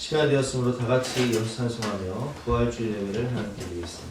시간이 되었으므로 다 같이 연수 찬송하며 부활주일 예배를 하나님께 드리겠습니다.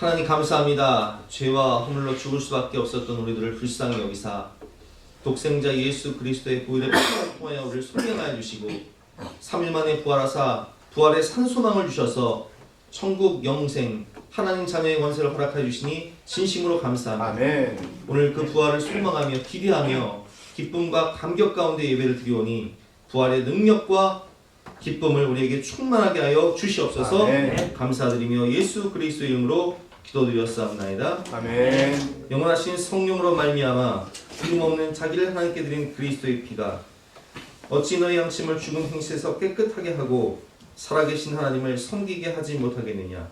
하나님 감사합니다. 죄와 허물로 죽을 수밖에 없었던 우리들을 불쌍히 여기사 독생자 예수 그리스도의 보혈의 피를 통하여 우리를 속량하여 주시고 3일 만에 부활하사 부활의 산소망을 주셔서 천국 영생 하나님 자녀의 권세를 허락하여 주시니 진심으로 감사합니다. 아멘. 오늘 그 부활을 소망하며 기대하며 기쁨과 감격 가운데 예배를 드리오니 부활의 능력과 기쁨을 우리에게 충만하게 하여 주시옵소서. 아멘. 감사드리며 예수 그리스도의 이름으로 기도드렸사옵나이다. 아멘. 영원하신 성령으로 말미암아 틀림없는 자기를 하나님께 드린 그리스도의 피가 어찌 너희 양심을 죽은 행실에서 깨끗하게 하고 살아계신 하나님을 섬기게 하지 못하겠느냐.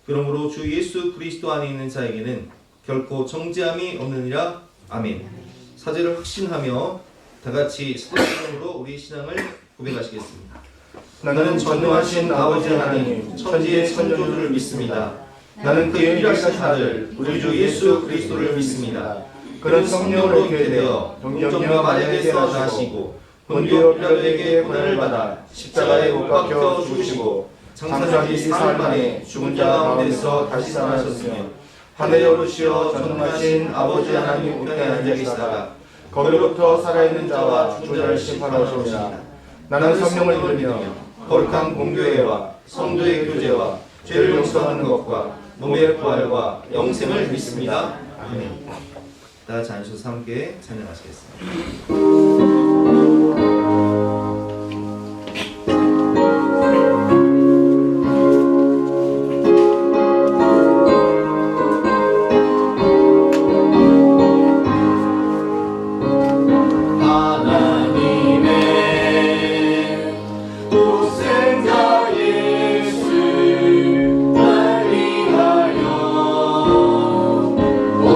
그러므로 주 예수 그리스도 안에 있는 자에게는 결코 정죄함이 없느니라. 아멘. 사죄를 확신하며 다같이 사도신앙으로 우리 신앙을 고백하시겠습니다. 나는 전능하신 아버지 하나님 천지의 창조주를 믿습니다. 나는 그의 일하신 아들 우리 주 예수 그리스도를 믿습니다. 그는 성령으로 교회되어 동정녀 마리아에게서 나시고 본디오 빌라도에게 고난을 받아 십자가에 못 박혀 죽으시고 장사기 4일 만에 죽은 자 가운데서 다시 살아나셨으며 하늘에 오르시어 전능하신 아버지 하나님 우편에 앉아 계시다가 거기로부터 살아있는 자와 죽은 자를 심판하러 오시리라. 나는 성령을 믿으며 거룩한 공교회와 성도의 교제와 죄를 용서하는 것과 몸의 부활과 영생을 믿습니다. 아멘. 다 같이 앉으셔서 함께 찬양하시겠습니다.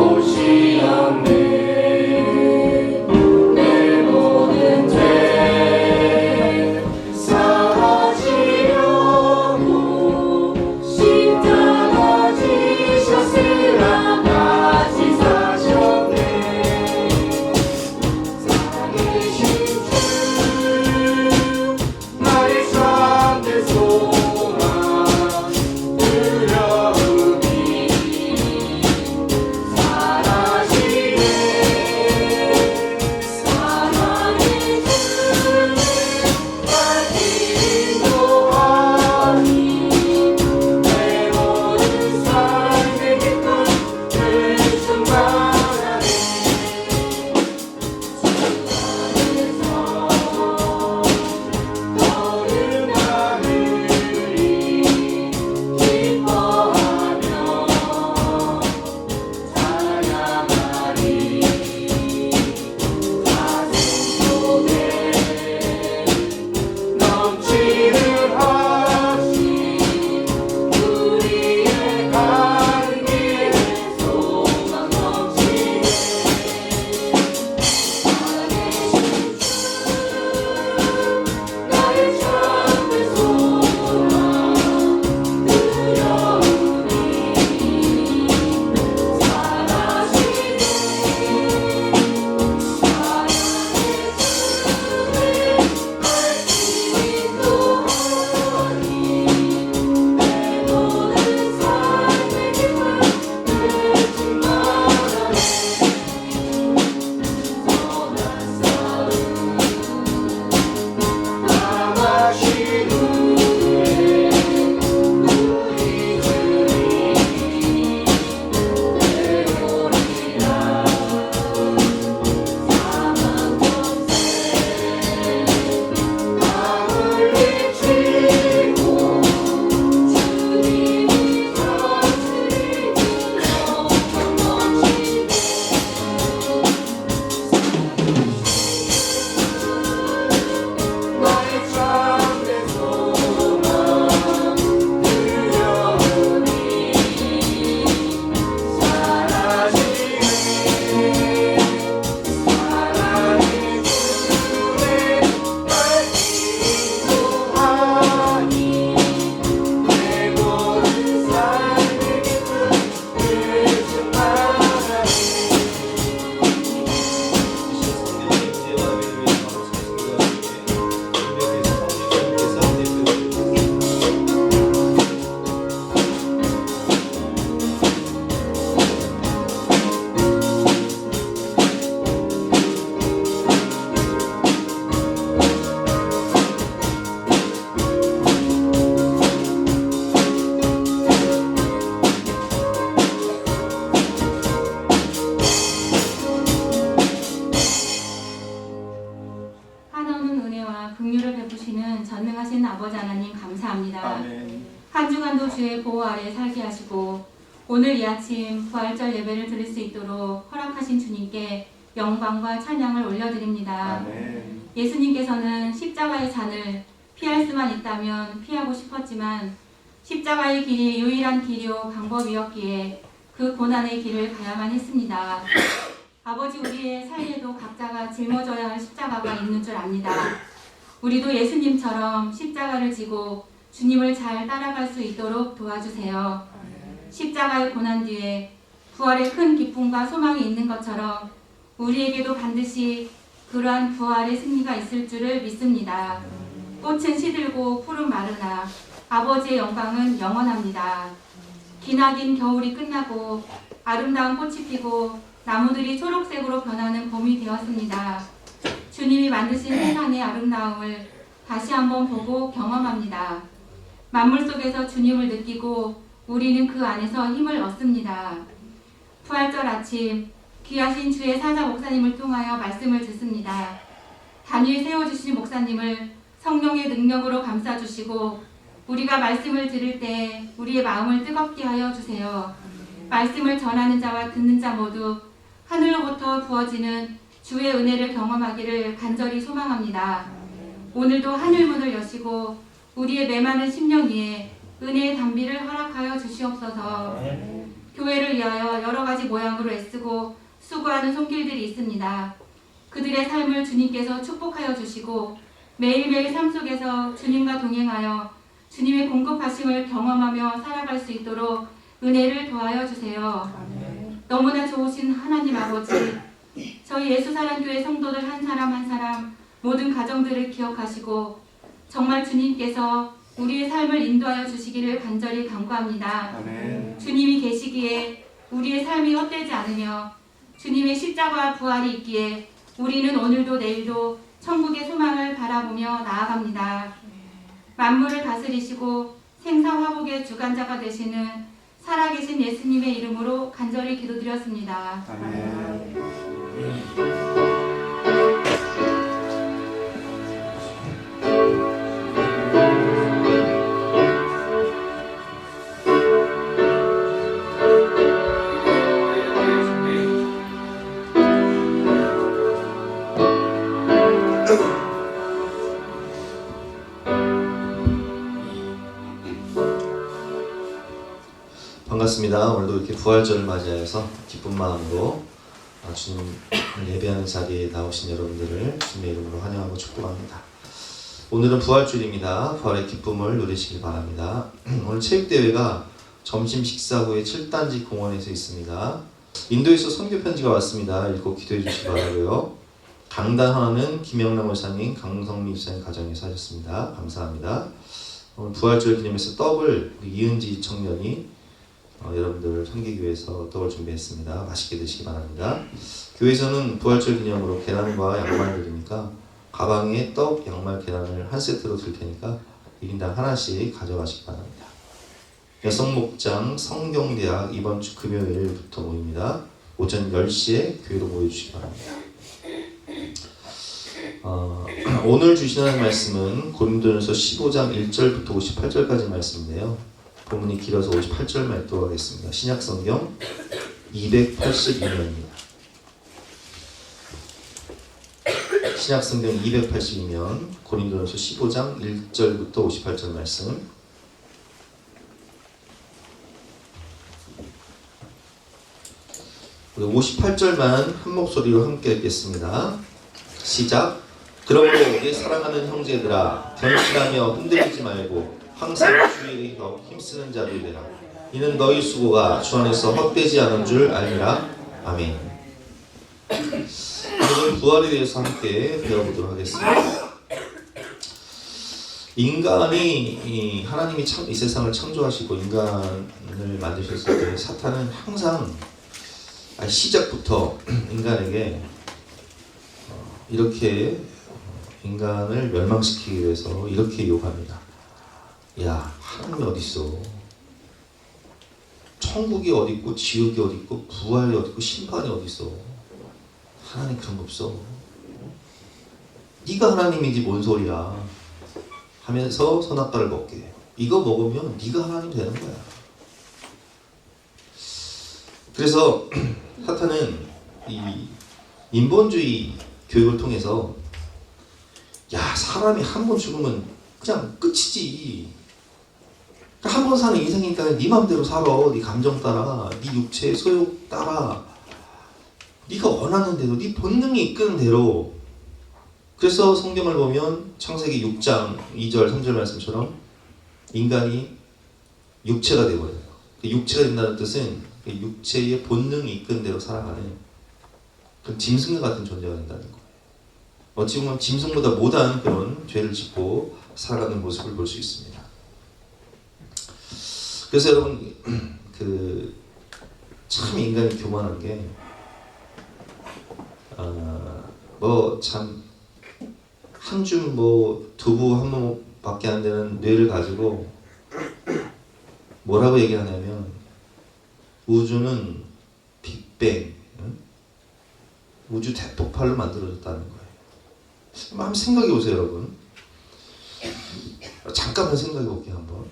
오시옵네 내 주시는 전능하신 아버지 하나님 감사합니다. 아멘. 한 주간도 주의 보호 아래 살게 하시고 오늘 이 아침 부활절 예배를 드릴 수 있도록 허락하신 주님께 영광과 찬양을 올려드립니다. 아멘. 예수님께서는 십자가의 잔을 피할 수만 있다면 피하고 싶었지만 십자가의 길이 유일한 길이요 방법이었기에 그 고난의 길을 가야만 했습니다. 아버지, 우리의 삶에도 각자가 짊어져야 할 십자가가 있는 줄 압니다. 우리도 예수님처럼 십자가를 지고 주님을 잘 따라갈 수 있도록 도와주세요. 십자가의 고난 뒤에 부활의 큰 기쁨과 소망이 있는 것처럼 우리에게도 반드시 그러한 부활의 승리가 있을 줄을 믿습니다. 꽃은 시들고 푸른 마르나 아버지의 영광은 영원합니다. 기나긴 겨울이 끝나고 아름다운 꽃이 피고 나무들이 초록색으로 변하는 봄이 되었습니다. 주님이 만드신 세상의 아름다움을 다시 한번 보고 경험합니다. 만물 속에서 주님을 느끼고 우리는 그 안에서 힘을 얻습니다. 부활절 아침 귀하신 주의 사자 목사님을 통하여 말씀을 듣습니다. 단위에 세워주신 목사님을 성령의 능력으로 감싸주시고 우리가 말씀을 들을 때 우리의 마음을 뜨겁게 하여 주세요. 말씀을 전하는 자와 듣는 자 모두 하늘로부터 부어지는 주의 은혜를 경험하기를 간절히 소망합니다. 오늘도 하늘문을 여시고 우리의 메마른 심령 위에 은혜의 담비를 허락하여 주시옵소서. 교회를 위하여 여러 가지 모양으로 애쓰고 수고하는 손길들이 있습니다. 그들의 삶을 주님께서 축복하여 주시고 매일매일 삶 속에서 주님과 동행하여 주님의 공급하심을 경험하며 살아갈 수 있도록 은혜를 더하여 주세요. 너무나 좋으신 하나님 아버지, 저희 예수사랑교회 성도들 한 사람 한 사람 모든 가정들을 기억하시고 정말 주님께서 우리의 삶을 인도하여 주시기를 간절히 간구합니다. 아멘. 주님이 계시기에 우리의 삶이 헛되지 않으며 주님의 십자가와 부활이 있기에 우리는 오늘도 내일도 천국의 소망을 바라보며 나아갑니다. 만물을 다스리시고 생사화복의 주관자가 되시는 살아계신 예수님의 이름으로 간절히 기도드렸습니다. 아멘. 반갑습니다. 오늘도 이렇게 부활절을 맞이하여서 기쁜 마음으로 주님 예배하는 자리에 나오신 여러분들을 주님의 이름으로 환영하고 축복합니다. 오늘은 부활주일입니다. 부활의 기쁨을 누리시길 바랍니다. 오늘 체육대회가 점심 식사 후에 7단지 공원에서 있습니다. 인도에서 선교 편지가 왔습니다. 읽고 기도해 주시기 바라고요. 강단 하나는 김영남 목사님, 강성미 목사님 가정에서 하셨습니다. 감사합니다. 오늘 부활절 기념해서 떡을 이은지 청년이 여러분들을 섬기기 위해서 떡을 준비했습니다. 맛있게 드시기 바랍니다. 교회에서는 부활절 기념으로 계란과 양말 드리니까 가방에 떡, 양말, 계란을 한 세트로 들 테니까 1인당 하나씩 가져가시기 바랍니다. 여성목장 성경대학 이번 주 금요일부터 모입니다. 오전 10시에 교회로 모여주시기 바랍니다. 오늘 주시는 말씀은 고린도전서 15장 1절부터 58절까지 말씀인데요. 본문이 길어서 58절만 읽도록 하겠습니다. 신약성경 282면입니다. 신약성경 282면 고린도전서 15장 1절부터 58절 말씀. 우리 58절만 한 목소리로 함께 읽겠습니다. 시작. 그러므로 우리 사랑하는 형제들아, 변심하며 흔들리지 말고 항상 주의 일에 힘쓰는 자들이 되라. 이는 너희 수고가 주 안에서 헛되지 않은 줄 알리라. 아멘. 오늘 부활에 대해서 함께 배워보도록 하겠습니다. 인간이 하나님이 이 세상을 창조하시고 인간을 만드셨을 때 사탄은 항상 시작부터 인간에게 이렇게 인간을 멸망시키기 위해서 이렇게 요구합니다. 야, 하나님이 어디 있어? 천국이 어디 있고 지옥이 어디 있고 부활이 어디 있고 심판이 어디 있어? 하나님 그런 거 없어. 네가 하나님이지 뭔 소리야? 하면서 선악과를 먹게 해요. 이거 먹으면 네가 하나님 되는 거야. 그래서 사탄은 이 인본주의 교육을 통해서 야, 사람이 한 번 죽으면 그냥 끝이지. 한 번 사는 인생이니까 네 맘대로 살아. 네 감정 따라, 네 육체의 소욕 따라, 네가 원하는 대로, 네 본능이 이끄는 대로. 그래서 성경을 보면 창세기 6장 2절 3절 말씀처럼 인간이 육체가 되어버려요. 육체가 된다는 뜻은 육체의 본능이 이끄는 대로 살아가는 그런 짐승과 같은 존재가 된다는 거예요. 어찌 보면 짐승보다 못한 그런 죄를 짓고 살아가는 모습을 볼 수 있습니다. 그래서 여러분 참 인간이 교만한 게 참 한 줌 두부 한 번밖에 안 되는 뇌를 가지고 뭐라고 얘기하냐면 우주는 빅뱅, 우주 대폭발로 만들어졌다는 거예요. 한번 생각해 보세요, 여러분. 잠깐만 생각해 볼게요, 한번.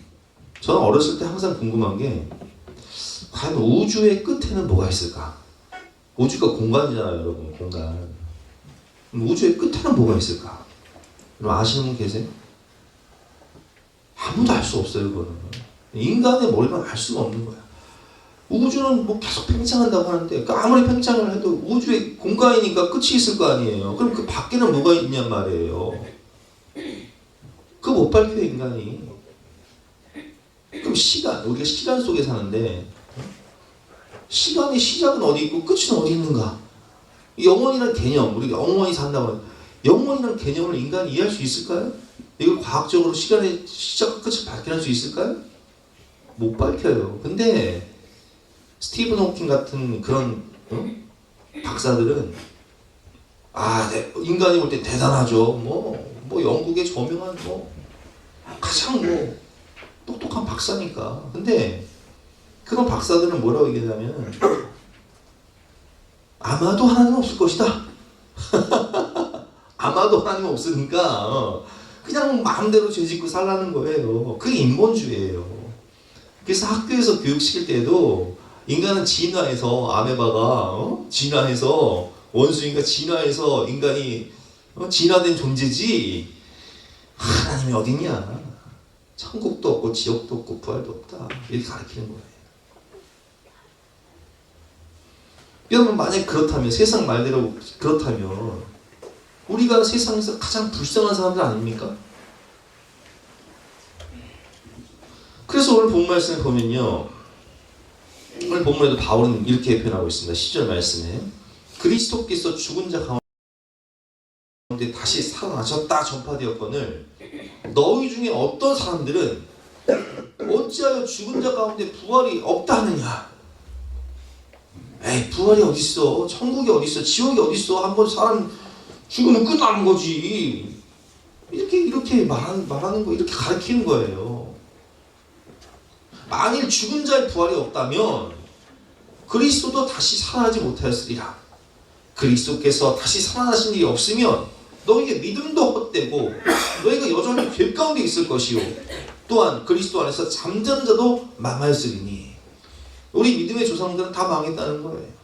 저는 어렸을 때 항상 궁금한 게 과연 우주의 끝에는 뭐가 있을까? 우주가 공간이잖아요, 여러분. 공간. 우주의 끝에는 뭐가 있을까? 여러분 아시는 분 계세요? 아무도 알 수 없어요, 그거는. 인간의 머리만 알 수가 없는 거야. 우주는 계속 팽창한다고 하는데 아무리 팽창을 해도 우주의 공간이니까 끝이 있을 거 아니에요. 그럼 그 밖에는 뭐가 있냔 말이에요. 그거 못 밝혀요, 인간이. 그럼 우리가 시간 속에 사는데 시간의 시작은 어디 있고 끝은 어디 있는가? 영원이라는 개념, 우리가 영원히 산다고 하는 영원이라는 개념을 인간이 이해할 수 있을까요? 이걸 과학적으로 시간의 시작과 끝을 밝혀낼 수 있을까요? 못 밝혀요. 근데 스티븐 호킹 같은 그런 박사들은 인간이 볼 때 대단하죠. 영국의 저명한 가장 똑똑한 박사니까. 근데 그런 박사들은 뭐라고 얘기하냐면 아마도 하나님 없을 것이다. 아마도 하나님 없으니까 그냥 마음대로 죄짓고 살라는 거예요. 그게 인본주의예요. 그래서 학교에서 교육시킬 때도 인간은 진화해서 아메바가 진화해서 원숭이가 진화해서 인간이 진화된 존재지 하나님이 어딨냐? 천국도 없고 지옥도 없고 부활도 없다. 이렇게 가르치는 거예요. 여러분 만약 그렇다면 세상 말대로 그렇다면 우리가 세상에서 가장 불쌍한 사람들 아닙니까? 그래서 오늘 본 말씀을 보면요. 오늘 본문에도 바울은 이렇게 표현하고 있습니다. 10절 말씀에 그리스도께서 죽은 자 가운데 다시 살아나셨다 전파되었거늘 너희 중에 어떤 사람들은 어찌하여 죽은 자 가운데 부활이 없다 하느냐? 에이, 부활이 어딨어? 천국이 어딨어? 지옥이 어딨어? 한번 사람 죽으면 끝나는 거지. 이렇게 말하는 거, 이렇게 가르치는 거예요. 만일 죽은 자의 부활이 없다면 그리스도도 다시 살아나지 못하였으리라. 그리스도께서 다시 살아나신 일이 없으면 너희의 믿음도 헛되고 너희가 여전히 죄 가운데 있을 것이요 또한 그리스도 안에서 잠자는 자도 망하였으리니. 우리 믿음의 조상들은 다 망했다는 거예요.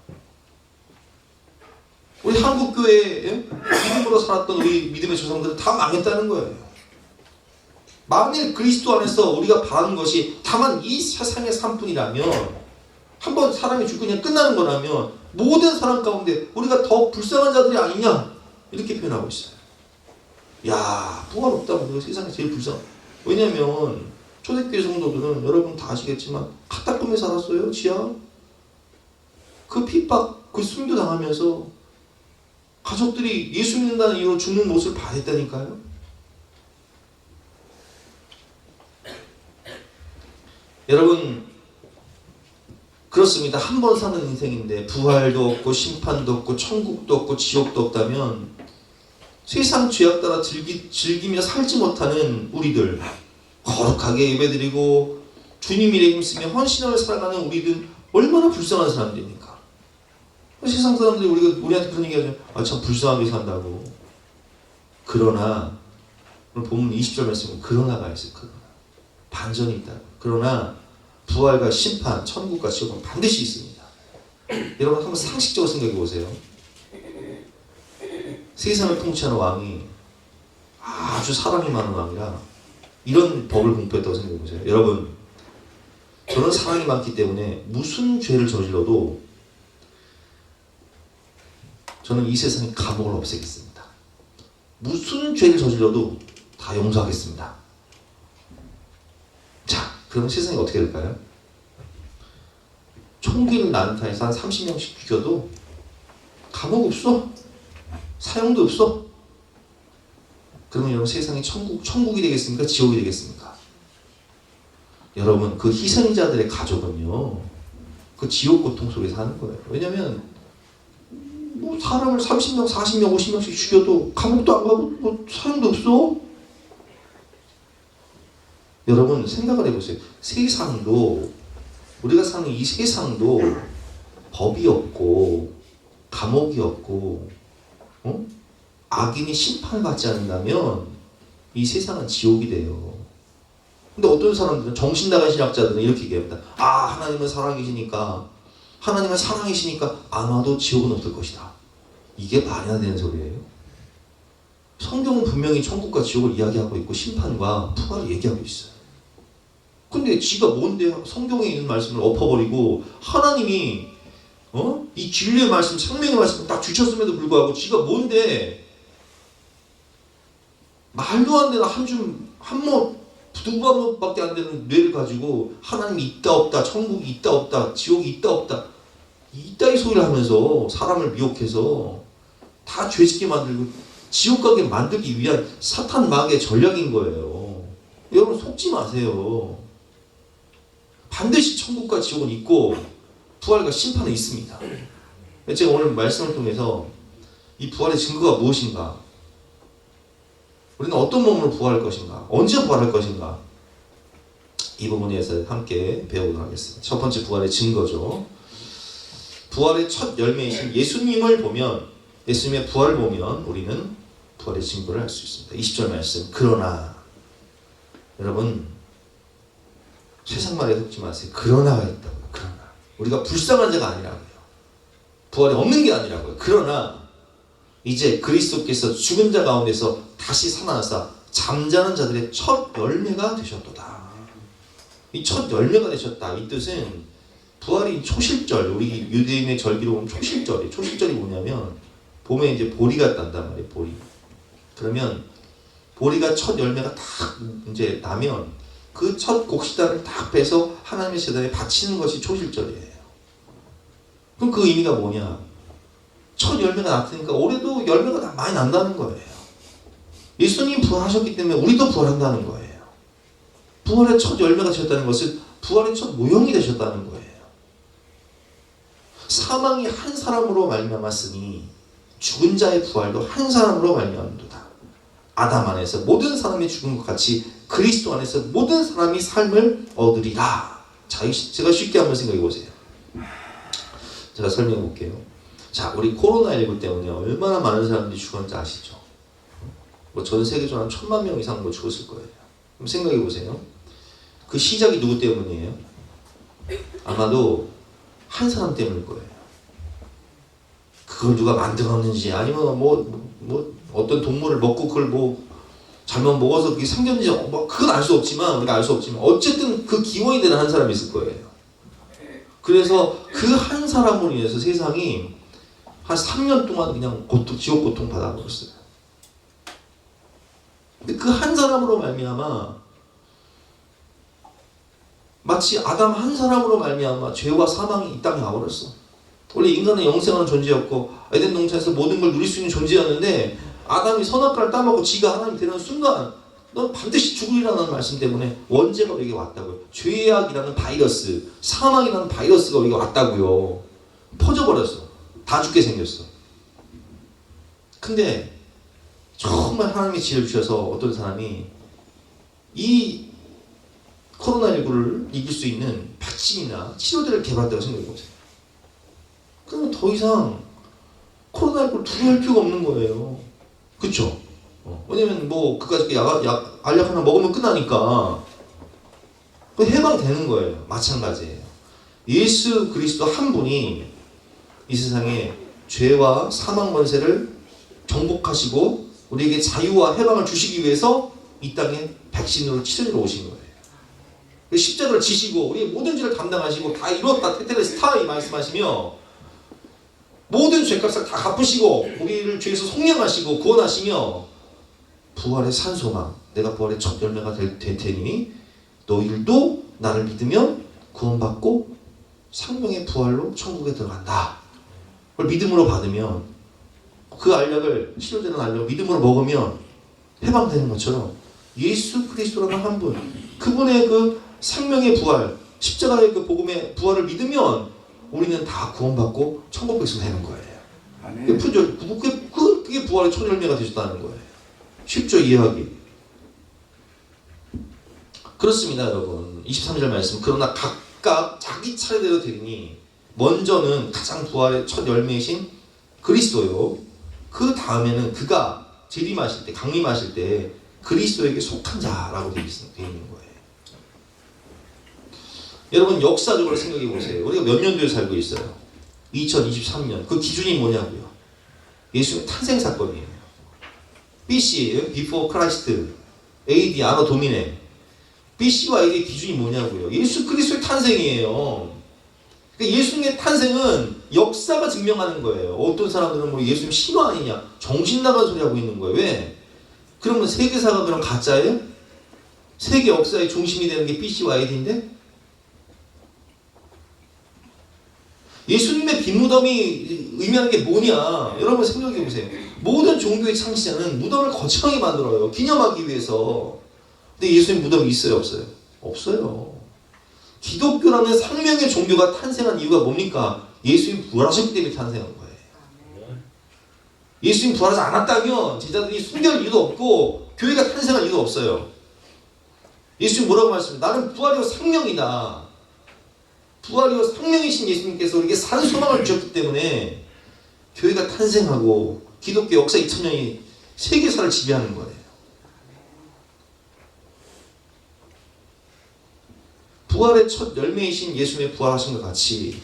우리 한국교회에 믿음으로 살았던 우리 믿음의 조상들은 다 망했다는 거예요. 만일 그리스도 안에서 우리가 바라는 것이 다만 이 세상의 삶뿐이라면, 한번 사람이 죽고 그냥 끝나는 거라면 모든 사람 가운데 우리가 더 불쌍한 자들이 아니냐 이렇게 표현하고 있어요. 야, 부활 없다고 우리가 세상에 제일 불쌍. 왜냐면 초대교회 성도들은 여러분 다 아시겠지만 카타콤에 살았어요. 지하. 그 핍박, 그 순교 당하면서 가족들이 예수 믿는다는 이유로 죽는 모습을 봐냈다니까요. 여러분 그렇습니다. 한 번 사는 인생인데 부활도 없고 심판도 없고 천국도 없고 지옥도 없다면 세상 죄악 따라 즐기며 살지 못하는 우리들, 거룩하게 예배드리고 주님 일에 힘쓰며 헌신하며 살아가는 우리들 얼마나 불쌍한 사람들입니까? 세상 사람들이 우리한테 그런 얘기하죠. 참 불쌍하게 산다고. 그러나 오늘 본문 20절 말씀은 그러나가 있어요. 그러나. 반전이 있다. 그러나 부활과 심판, 천국과 지옥은 반드시 있습니다. 여러분 한번 상식적으로 생각해 보세요. 세상을 통치하는 왕이 아주 사랑이 많은 왕이라 이런 법을 공포했다고 생각해 보세요. 여러분, 저는 사랑이 많기 때문에 무슨 죄를 저질러도 저는 이 세상에 감옥을 없애겠습니다. 무슨 죄를 저질러도 다 용서하겠습니다. 자, 그럼 세상이 어떻게 될까요? 총기를 난타해서 한 30명씩 죽여도 감옥 없어. 사형도 없어. 그러면 여러분 세상이 천국이 되겠습니까? 지옥이 되겠습니까? 여러분 그 희생자들의 가족은요, 그 지옥 고통 속에 사는 거예요. 왜냐면 뭐 사람을 30명, 40명, 50명씩 죽여도 감옥도 안 가고 뭐 사형도 없어. 여러분 생각을 해보세요. 세상도, 우리가 사는 이 세상도 법이 없고 감옥이 없고 악인이 심판받지 않는다면 이 세상은 지옥이 돼요. 근데 어떤 사람들은, 정신 나간 신학자들은 이렇게 얘기합니다. 아, 하나님은 사랑이시니까, 하나님은 사랑이시니까 아마도 지옥은 없을 것이다. 이게 말이 안 되는 소리예요. 성경은 분명히 천국과 지옥을 이야기하고 있고 심판과 부활을 얘기하고 있어요. 근데 지가 뭔데 성경에 있는 말씀을 엎어버리고 하나님이 이 진리의 말씀, 생명의 말씀을 딱 주셨음에도 불구하고 지가 뭔데 말도 안 되는 두부한번밖에 안 되는 뇌를 가지고 하나님이 있다 없다, 천국이 있다 없다, 지옥이 있다 없다, 이따위 소리를 하면서 사람을 미혹해서 다 죄짓게 만들고 지옥 가게 만들기 위한 사탄 마귀의 전략인 거예요. 여러분 속지 마세요. 반드시 천국과 지옥은 있고 부활과 심판은 있습니다. 제가 오늘 말씀을 통해서 이 부활의 증거가 무엇인가, 우리는 어떤 몸으로 부활할 것인가, 언제 부활할 것인가, 이 부분에서 함께 배우도록 하겠습니다. 첫 번째 부활의 증거죠. 부활의 첫 열매이신 예수님을 보면, 예수님의 부활을 보면 우리는 부활의 증거를 알 수 있습니다. 20절 말씀. 그러나, 여러분 세상 말에 속지 마세요. 그러나가 있다고요. 그러나 우리가 불쌍한 자가 아니라고요. 부활이 없는 게 아니라고요. 그러나 이제 그리스도께서 죽은 자 가운데서 다시 살아나사 잠자는 자들의 첫 열매가 되셨도다. 이 첫 열매가 되셨다. 이 뜻은 부활이 초실절, 우리 유대인의 절기로 보면 초실절이에요. 초실절이 뭐냐면 봄에 이제 보리가 딴단 말이에요. 보리. 그러면 보리가 첫 열매가 딱 이제 나면 그 첫 곡식단을 딱 빼서 하나님의 제단에 바치는 것이 초실절이에요. 그럼 그 의미가 뭐냐? 첫 열매가 났으니까 올해도 열매가 다 많이 난다는 거예요. 예수님 부활하셨기 때문에 우리도 부활한다는 거예요. 부활의 첫 열매가 되셨다는 것은 부활의 첫 모형이 되셨다는 거예요. 사망이 한 사람으로 말미암았으니 죽은 자의 부활도 한 사람으로 말미암는도다. 아담 안에서 모든 사람이 죽은 것 같이 그리스도 안에서 모든 사람이 삶을 얻으리라. 자, 제가 쉽게 한번 생각해 보세요. 제가 설명해 볼게요. 자, 우리 코로나19 때문에 얼마나 많은 사람들이 죽었는지 아시죠? 뭐 전 세계적으로 한 1000만 명 이상 뭐 죽었을 거예요. 그럼 생각해 보세요. 그 시작이 누구 때문이에요? 아마도 한 사람 때문일 거예요. 그걸 누가 만들었는지, 아니면 뭐 어떤 동물을 먹고 그걸 뭐 잘못 먹어서 그게 생겼는지, 뭐 그건 알 수 없지만, 우리가 알 수 없지만 어쨌든 그 기원이 되는 한 사람이 있을 거예요. 그래서 그 한 사람으로 인해서 세상이 한 3년 동안 그냥 지옥 고통 받아버렸어요. 근데 그 한 사람으로 말미암아, 마치 아담 한 사람으로 말미암아 죄와 사망이 이 땅에 와버렸어. 원래 인간은 영생하는 존재였고 에덴 동산에서 모든 걸 누릴 수 있는 존재였는데, 아담이 선악과를 따먹고 지가 하나님 되는 순간 넌 반드시 죽으리라는 말씀 때문에 원죄가 우리에게 왔다고요. 죄악이라는 바이러스, 사망이라는 바이러스가 우리에게 왔다고요. 퍼져버렸어. 다 죽게 생겼어. 근데 정말 하나님이 지혜를 주셔서 어떤 사람이 이 코로나19를 이길 수 있는 백신이나 치료제를 개발했다고 생각해보세요. 그러면 더 이상 코로나19를 두려워할 필요가 없는 거예요. 그쵸? 왜냐면 뭐 그까짓 알약 하나 먹으면 끝나니까 해방되는 거예요. 마찬가지예요. 예수 그리스도 한 분이 이 세상에 죄와 사망 권세를 정복하시고 우리에게 자유와 해방을 주시기 위해서 이 땅에 백신으로 치료로 오신 거예요. 십자가를 지시고 우리의 모든 죄를 담당하시고 다 이뤘다 테텔레스타이 말씀하시며 모든 죄값을 다 갚으시고 우리를 죄에서 속량하시고 구원하시며 부활의 산소망, 내가 부활의 첫 열매가 될 테니 너희들도 나를 믿으면 구원받고 생명의 부활로 천국에 들어간다. 그걸 믿음으로 받으면 그 알약을 치료되는 알약을 믿음으로 먹으면 해방되는 것처럼 예수 그리스도라는 한 분, 그분의 그 생명의 부활, 십자가의 그 복음의 부활을 믿으면 우리는 다 구원받고 천국 백성 되는 거예요. 그게 부활의 첫 열매가 되셨다는 거예요. 쉽죠, 이해하기. 그렇습니다, 여러분. 23절 말씀. 그러나 각각 자기 차례대로 되리니 먼저는 가장 부활의 첫 열매이신 그리스도요. 그 다음에는 그가 재림하실 때, 강림하실 때 그리스도에게 속한 자라고 되어 있는 거예요. 여러분 역사적으로 생각해 보세요. 우리가 몇 년도에 살고 있어요? 2023년. 그 기준이 뭐냐고요? 예수의 탄생 사건이에요. BC, Before Christ, AD, 아노 도미네. BC와 AD의 기준이 뭐냐고요? 예수 그리스도의 탄생이에요. 그러니까 예수님의 탄생은 역사가 증명하는 거예요. 어떤 사람들은 뭐 예수님 신화 아니냐, 정신 나간 소리 하고 있는 거예요. 왜? 그러면 세계사가 그럼 가짜예요? 세계 역사의 중심이 되는 게 BC와 AD인데? 예수님의 빈무덤이 의미하는 게 뭐냐? 여러분 생각해 보세요. 모든 종교의 창시자는 무덤을 거창하게 만들어요. 기념하기 위해서. 근데 예수님 무덤이 있어요? 없어요? 없어요. 기독교라는 생명의 종교가 탄생한 이유가 뭡니까? 예수님 부활하셨기 때문에 탄생한 거예요. 예수님 부활하지 않았다면 제자들이 숨길 이유도 없고 교회가 탄생할 이유도 없어요. 예수님 뭐라고 말씀해요? 나는 부활이요 생명이다. 부활이요 생명이신 예수님께서 우리에게 산 소망을 주셨기 때문에 교회가 탄생하고 기독교 역사 2000년이 세계사를 지배하는 거예요. 부활의 첫 열매이신 예수님의 부활하신 것 같이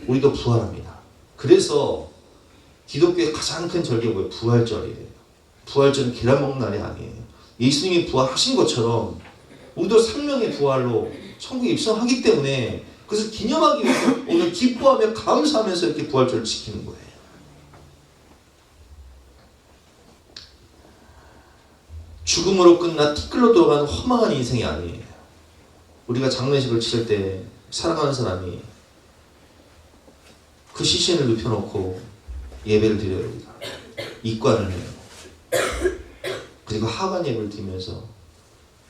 우리도 부활합니다. 그래서 기독교의 가장 큰 절기가 뭐예요? 부활절이에요. 부활절은 계란 먹는 날이 아니에요. 예수님이 부활하신 것처럼 우리도 생명의 부활로 천국에 입성하기 때문에 그래서 기념하기 위해서 오늘 기뻐하며 감사하면서 이렇게 부활절을 지키는 거예요. 죽음으로 끝나 티끌로 돌아가는 허망한 인생이 아니에요. 우리가 장례식을 치를 때 사랑하는 사람이 그 시신을 눕혀놓고 예배를 드려야 됩니다. 입관을 해요. 그리고 하관 예배를 드리면서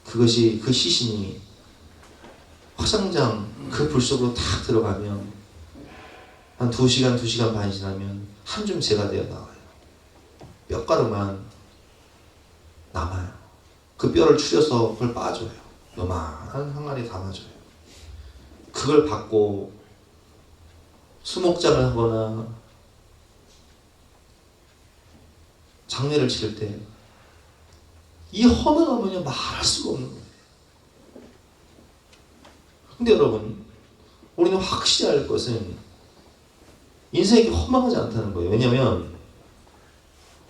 그것이 그 시신이 화상장 그 불 속으로 탁 들어가면 한 2시간, 2시간 반 지나면 한 줌 재가 되어 나와요. 뼈가루만 남아요. 그 뼈를 추려서 그걸 빠줘요. 요만한 항아리에 담아줘요. 그걸 받고 수목장을 하거나 장례를 치를 때 이 허망함은요 말할 수가 없는 거예요. 근데 여러분 우리는 확실히 알 것은 인생이 허망하지 않다는 거예요. 왜냐하면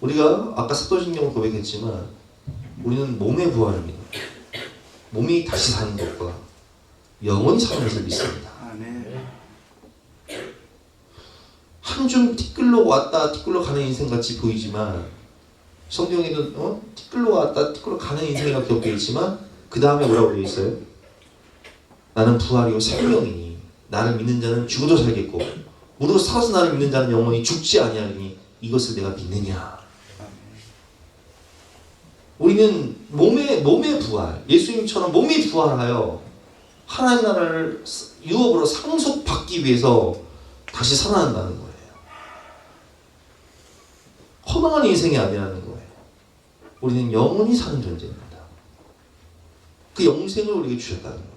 우리가 아까 사도신경을 고백했지만 우리는 몸의 부활입니다. 몸이 다시 사는 것과 영원히 사는 것을 믿습니다. 한 줌 티끌로 왔다 티끌로 가는 인생같이 보이지만 성경에도 티끌로 왔다 티끌로 가는 인생이라고 기록되어 있지만 그 다음에 뭐라고 되어 있어요? 나는 부활이요 생명이니 나를 믿는 자는 죽어도 살겠고 무릇 살아서 나를 믿는 자는 영원히 죽지 아니하리니 이것을 내가 믿느냐. 우리는 몸의 부활, 예수님처럼 몸이 부활하여 하나님 나라를 유업으로 상속받기 위해서 다시 살아난다는 거예요. 허망한 인생이 아니라는 거예요. 우리는 영원히 사는 존재입니다. 그 영생을 우리에게 주셨다는 거예요.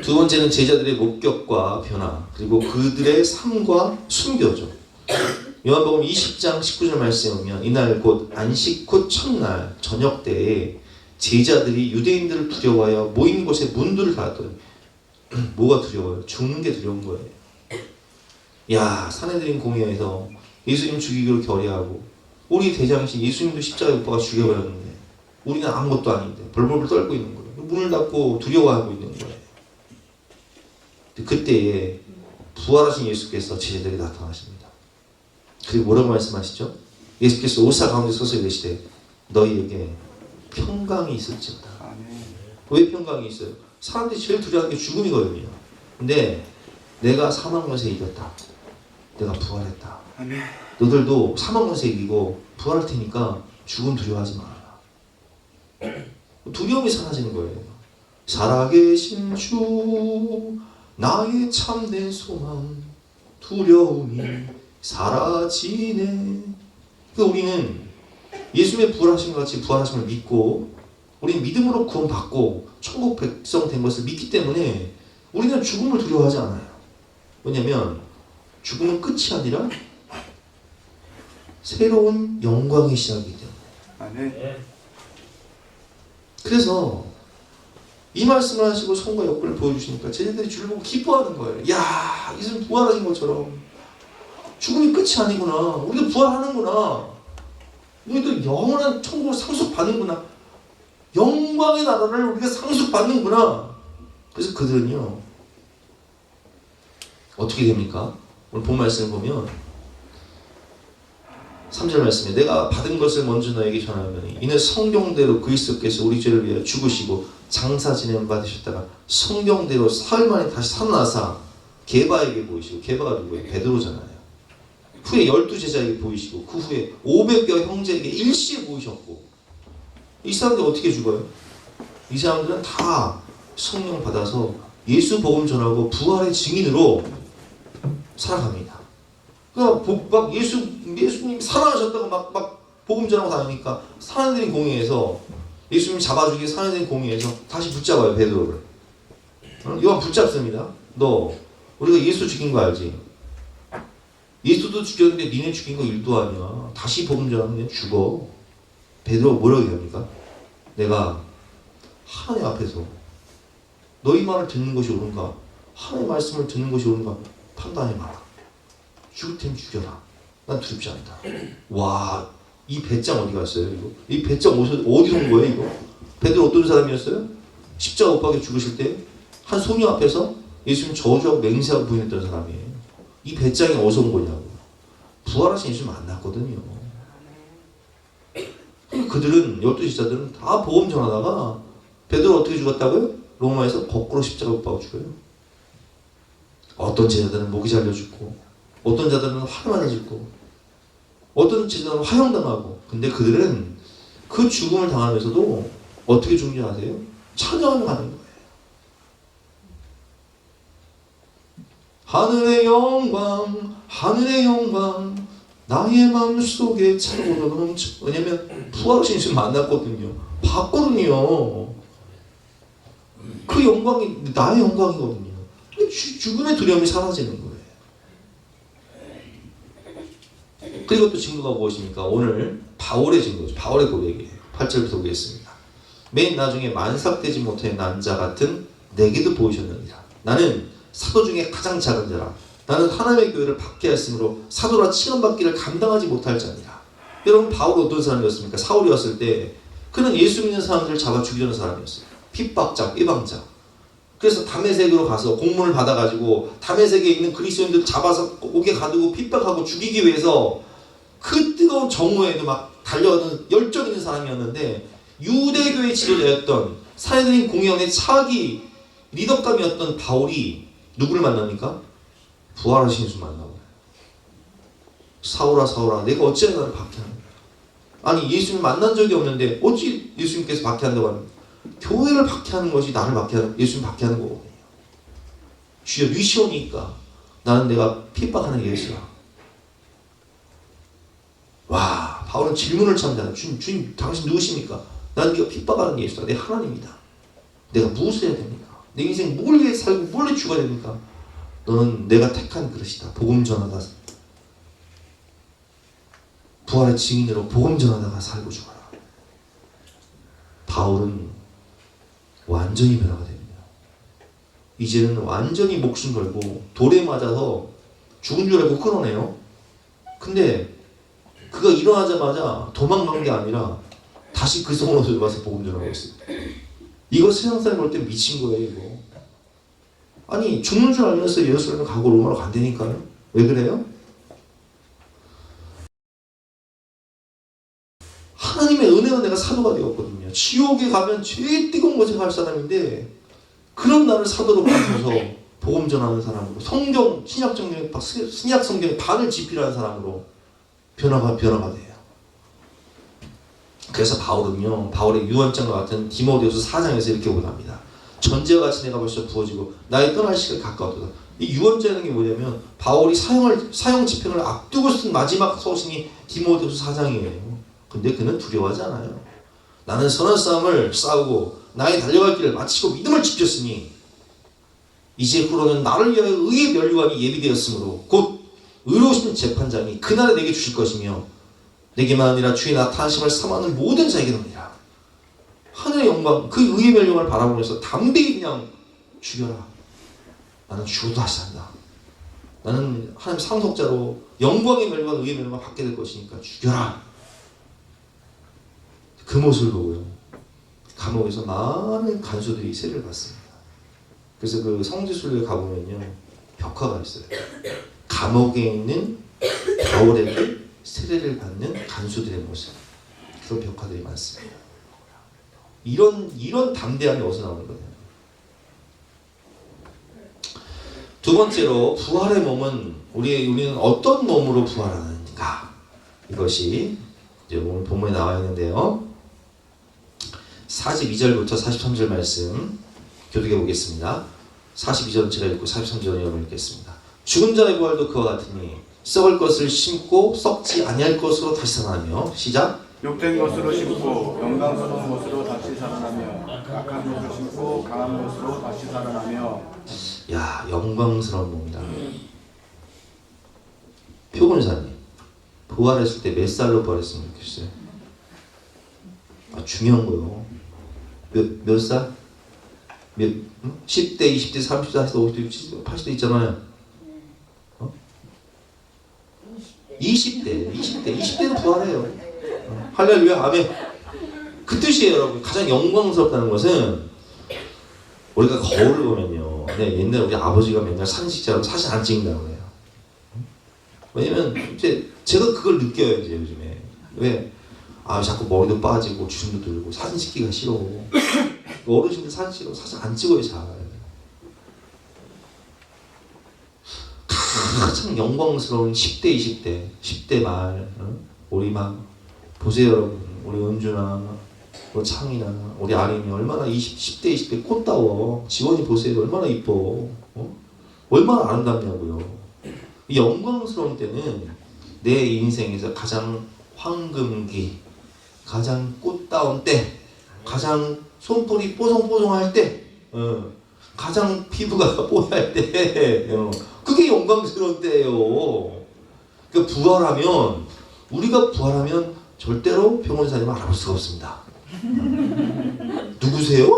두 번째는 제자들의 목격과 변화, 그리고 그들의 삶과 순교죠. 요한복음 20장 19절 말씀에 보면 이날 곧 안식 후 첫날 저녁 때에 제자들이 유대인들을 두려워하여 모인 곳에 문들을 닫았더니 뭐가 두려워요? 죽는 게 두려운 거예요. 야, 산헤드린 공회에서 예수님 죽이기로 결의하고 우리 대장신 예수님도 십자가에 못 박아 죽여버렸는데 우리는 아무것도 아닌데 벌벌벌 떨고 있는 거예요. 문을 닫고 두려워하고 있는 거예요. 그때에 부활하신 예수께서 제자들에게 나타나십니다. 그리고 뭐라고 말씀하시죠? 예수께서 오사 가운데 서서 이르시되 너희에게 평강이 있을지어다. 왜 평강이 있어요? 사람들이 제일 두려워하는 게 죽음이거든요. 근데 내가 사망 권세 이겼다. 내가 부활했다. 너들도 사망 권세 이기고 부활할 테니까 죽음 두려워하지 말아라. 두려움이 사라지는 거예요. 살아계신 주 나의 참된 소망 두려움이 사라지네. 그러니까 우리는 예수님의 부활하신 것 같이 부활하심을 믿고 우리는 믿음으로 구원받고 천국 백성 된 것을 믿기 때문에 우리는 죽음을 두려워하지 않아요. 왜냐하면 죽음은 끝이 아니라 새로운 영광의 시작이기 때문에. 그래서 이 말씀을 하시고 손과 역군을 보여주시니까 제자들이 주를 보고 기뻐하는 거예요. 야, 예수님 부활하신 것처럼 죽음이 끝이 아니구나. 우리도 부활하는구나. 우리도 영원한 천국을 상속받는구나. 영광의 나라를 우리가 상속받는구나. 그래서 그들은요 어떻게 됩니까? 오늘 본 말씀을 보면 3절 말씀에 내가 받은 것을 먼저 너에게 전하노니 이는 성경대로 그리스도께서 우리 죄를 위하여 죽으시고 장사 지냄 받으셨다가 성경대로 사흘 만에 다시 살아나사 게바에게 보이시고, 게바가 누구예요? 베드로잖아요. 후에 12제자에게 보이시고 그 후에 500여 형제에게 일시에 보이셨고, 이 사람들 어떻게 죽어요? 이 사람들은 다 성령 받아서 예수 복음 전하고 부활의 증인으로 살아갑니다. 그러니까 막 예수님 살아나셨다고 막 복음 전하고 다니니까 산헤드린 공회에서 예수님 잡아주기 산헤드린 공회에서 다시 붙잡아요, 베드로를. 요한 붙잡습니다. 너 우리가 예수 죽인 거 알지? 예수도 죽였는데 니네 죽인 거 일도 아니야. 다시 복음 전하면 그냥 죽어. 베드로가 뭐라고 얘기합니까? 내가 하나님 앞에서 너희 말을 듣는 것이 옳은가, 하나님의 말씀을 듣는 것이 옳은가 판단해봐라. 죽을 테면 죽여라. 난 두렵지 않다. 와, 이 배짱 어디 갔어요? 이거? 이 배짱 어디서 온 거예요? 이거? 베드로 어떤 사람이었어요? 십자가 못 박혀 죽으실 때 한 소녀 앞에서 예수님 저주하고 맹세하고 부인했던 사람이에요. 이 배짱이 어디서 온 거냐고. 부활하신 예수 만났거든요. 그들은 12제자들은 다 복음 전하다가 베드로 어떻게 죽었다고요? 로마에서 거꾸로 십자가 못 박아 죽어요. 어떤 제자들은 목이 잘려 죽고, 어떤 자들은 화를 맞아 죽고, 어떤 제자들은 화형당하고. 근데 그들은 그 죽음을 당하면서도 어떻게 죽는지 아세요? 찬양을 하는 거예요. 하늘의 영광, 하늘의 영광, 나의 마음속에 차고도 넘쳐. 왜냐면 부활하신 예수 만났거든요. 봤거든요. 그 영광이 나의 영광이거든요. 죽음의 두려움이 사라지는 거예요. 그리고 또 증거가 무엇입니까? 오늘 바울의 증거죠. 바울의 고백이에요. 8절부터 보겠습니다. 맨 나중에 만삭되지 못해 난 자 같은 내게도 보이셨느니라. 나는 사도 중에 가장 작은 자라. 나는 하나님의 교회를 박해하였으므로 사도라 칭함받기를 감당하지 못할 자니라. 여러분, 바울은 어떤 사람이었습니까? 사울이었을 때 그는 예수 믿는 사람들을 잡아 죽이려는 사람이었어요. 핍박자, 이방자. 그래서 다메섹으로 가서 공문을 받아가지고 다메섹에 있는 그리스도인들 잡아서 옥에 가두고 핍박하고 죽이기 위해서 그 뜨거운 정오에도 막 달려가는 열정 있는 사람이었는데, 유대교의 지도자였던 산헤드린 공회의 차기 리더감이었던 바울이 누구를 만납니까? 부활하신 예수 만나고, 사울아 사울아 내가 어찌하여 나를 박해하는가. 아니, 예수님 만난 적이 없는데 어찌 예수님께서 박해한다고 하는, 교회를 박해하는 것이 나를 박해하는, 예수님 박해하는 거거든요. 주여 니시오니까 나는 내가 핍박하는 예수야. 와, 바울은 질문을 참 잘해. 주님 당신 누구십니까? 나는 네가 핍박하는 예수다. 내 하나님이다. 내가 무엇을 해야 됩니까? 내 인생 뭘 위해 살고 뭘 위해 죽어야 됩니까? 너는 내가 택한 그릇이다. 복음 전하다. 부활의 증인으로 복음 전하다가 살고 죽어라. 바울은 완전히 변화가 됩니다. 이제는 완전히 목숨 걸고 돌에 맞아서 죽은 줄 알고 끊어내요. 근데 그가 일어나자마자 도망간 게 아니라 다시 그 성으로 들어가서 복음 전하고 있습니다. 이거 세상 사람 볼 때 미친 거예요. 이거. 아니 죽는 줄 알면서 예루살렘 가고 로마로 간다니까요. 왜 그래요? 하나님의 은혜가 내가 사도가 되었거든요. 지옥에 가면 제일 뜨거운 곳에 갈 사람인데 그런 나를 사도로 만들어서 복음 전하는 사람으로 성경 신약 성경의 반을 집필하는 사람으로 변화가 돼요. 그래서 바울은요, 바울의 유언장과 같은 디모데후서 4장에서 이렇게 고합니다. 전제와 같이 내가 벌써 부어지고 나의 떠날 시간이 가까웠도다. 이 유언장이라는 게 뭐냐면 바울이 사형 집행을 앞두고 쓴 마지막 서신이 디모데후서 4장이에요. 근데 그는 두려워하지 않아요. 나는 선한 싸움을 싸우고 나의 달려갈 길을 마치고 믿음을 지켰으니 이제 후로는 나를 위하여 의의 면류관이 예비되었으므로 곧 의로우신 재판장이 그날에 내게 주실 것이며 내게만 아니라 주의 나타나심을 삼하는 모든 자에게 옵니다. 하늘의 영광 그 의의 면류관을 바라보면서 담대히 그냥 죽여라. 나는 죽어도 다시 산다. 나는 하나님 상속자로 영광의 면류관 의의 면류관 받게 될 것이니까 죽여라. 그 모습을 보고요. 감옥에서 많은 간수들이 세례를 받습니다. 그래서 그 성지순례에 가보면요. 벽화가 있어요. 감옥에 있는 바울에게 세례를 받는 간수들의 모습. 그런 벽화들이 많습니다. 이런 담대함이 어디서 나오는 거예요? 두 번째로 부활의 몸은 우리는 어떤 몸으로 부활하는가? 이것이 이제 오늘 본문에 나와 있는데요. 42절부터 43절 말씀 교독해 보겠습니다. 42절 제가 읽고 43절을 여러분 읽겠습니다. 죽은 자의 부활도 그와 같으니 썩을 것을 심고 썩지 아니할 것으로 다시 살아나며 시작. 욕된 것으로 심고 영광스러운 것으로 다시 살아나며 악한 것을 심고 강한 것으로 다시 살아나며. 야, 영광스러운 몸이다. 표본사님 부활했을 때 몇 살로 부활했으면 좋겠어요? 중요한 거요. 몇 살? 10대, 20대, 30대, 40대, 50대, 60대, 80대 있잖아요. 20대는 부활해요. 할렐루야, 아멘. 그 뜻이에요, 여러분. 가장 영광스럽다는 것은 우리가 거울을 보면요. 옛날에 우리 아버지가 맨날 산식자로 사진 안 찍는다고 해요. 왜냐면 이제 제가 그걸 느껴요, 이제 요즘에. 왜? 자꾸 머리도 빠지고 주름도 들고 사진 찍기가 싫어. 어르신들 사진 찍으면 사진 안 찍어요, 잘. 가장 영광스러운 10대, 10대 말, 우리 막 보세요, 여러분. 우리 은주나, 우리 창이나, 우리 아림이 얼마나 10대, 20대 꽃다워. 지원이 보세요, 얼마나 이뻐. 얼마나 아름답냐고요. 이 영광스러운 때는 내 인생에서 가장 황금기, 가장 꽃다운 때, 가장 손톱이 뽀송뽀송할 때, 가장 피부가 뽀얄 때, 그게 영광스러운 때예요. 그러니까 우리가 부활하면 절대로 병원사님을 알아볼 수가 없습니다. 누구세요?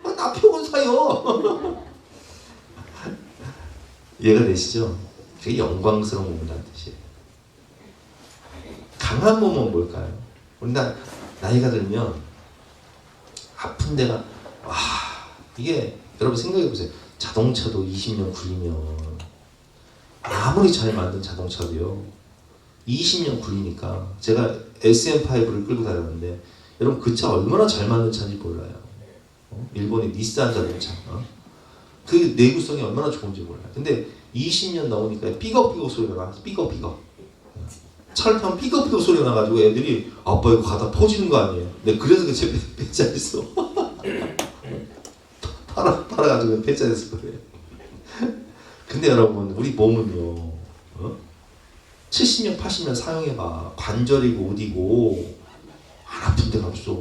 나 병원사요. 이해가 되시죠? 그게 영광스러운 몸이라는 뜻이에요. 강한 몸은 뭘까요? 우리 나이가 들면 아픈 데가 이게 여러분 생각해 보세요. 자동차도 20년 굴리면 아무리 잘 만든 자동차도요 20년 굴리니까 제가 SM5를 끌고 다녔는데 여러분 그 차 얼마나 잘 만든 차인지 몰라요. 일본의 니산 자동차 그 내구성이 얼마나 좋은지 몰라요. 근데 20년 나오니까 삐걱삐걱 소리가 나. 삐걱삐걱 차를 타면 삐걱삐걱 소리가 나가지고 애들이 아빠 이거 가다 퍼지는 거 아니에요? 내가 그래서 제 배짜리했어. 팔아가지고 배짜리했을 거예요. 근데 여러분 우리 몸은요 70년 80년 사용해봐. 관절이고 어디고 안 아픈 데가 없어.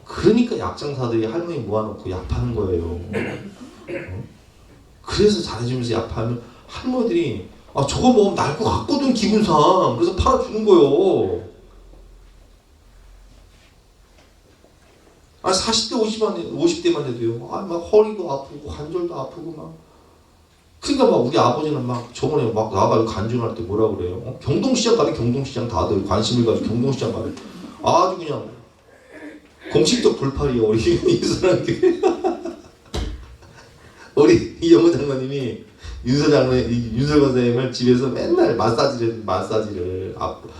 그러니까 약장사들이 할머니 모아놓고 약 파는 거예요. 그래서 잘해주면서 약 파면 할머니들이 아 저거 먹으면 날 것 같거든 기분상. 그래서 팔아주는 거예요. 아 40대 50대만 돼도요. 아 막 허리도 아프고 관절도 아프고 막. 그러니까 막 우리 아버지는 막 저번에 막 나가서 간증할 때 뭐라 그래요? 경동시장 가면 경동시장 다들 관심을 가지고 경동시장 가면 아주 그냥 공식적 돌팔이요 우리 이사람께. 우리 이영호 장관님이 윤설 권사님을 집에서 맨날 마사지를